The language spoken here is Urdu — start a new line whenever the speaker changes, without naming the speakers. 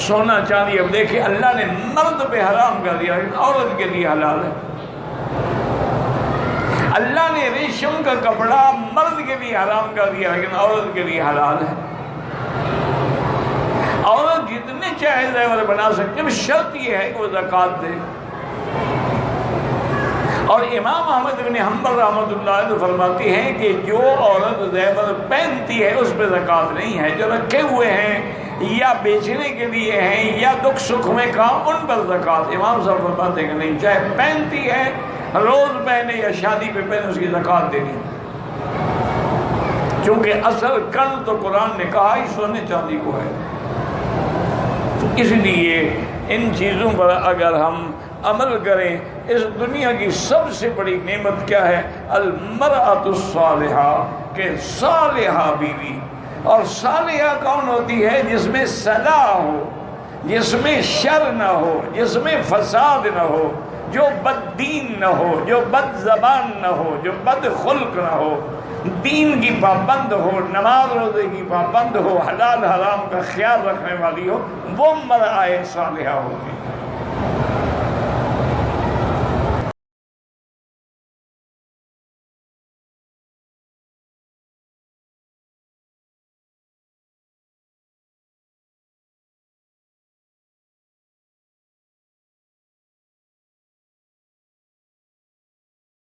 سونا چاندی، اب دیکھیں اللہ نے مرد پہ حرام کر دیا لیکن عورت کے لیے حلال ہے۔ اللہ نے ریشم کا کپڑا مرد کے لیے حرام کر دیا لیکن عورت کے لیے حلال ہے۔ عورت جتنے چاہے زیور بنا سکتے ہیں، شرط یہ ہے کہ وہ زکوٰۃ دے۔ اور امام احمد بن حنبل رحمۃ اللہ علیہ فرماتی ہیں کہ جو عورت زیور پہنتی ہے اس پہ زکوٰۃ نہیں ہے، جو رکھے ہوئے ہیں یا بیچنے کے لیے ہیں یا دکھ سکھ میں کام، ان پر زکوٰۃ۔ امام صاحب فرماتے ہیں کہ نہیں، چاہے پہنتی ہے، روز پہنے یا شادی پہ پہنے، اس کی زکوٰۃ دینی، چونکہ اصل کن تو قرآن نے کہا ہی سونے چاندی کو ہے۔ اس لیے ان چیزوں پر اگر ہم عمل کریں، اس دنیا کی سب سے بڑی نعمت کیا ہے؟ المرأۃ الصالحہ، کہ صالحہ بیوی۔ اور صالحہ کون ہوتی ہے؟ جس میں صلاح ہو، جس میں شر نہ ہو، جس میں فساد نہ ہو، جو بد دین نہ ہو، جو بد زبان نہ ہو، جو بد خلق نہ ہو، دین کی پابند ہو، نماز روزے کی پابند ہو، حلال حرام کا خیال رکھنے والی ہو، وہ مرأۃ صالحہ ہوگی۔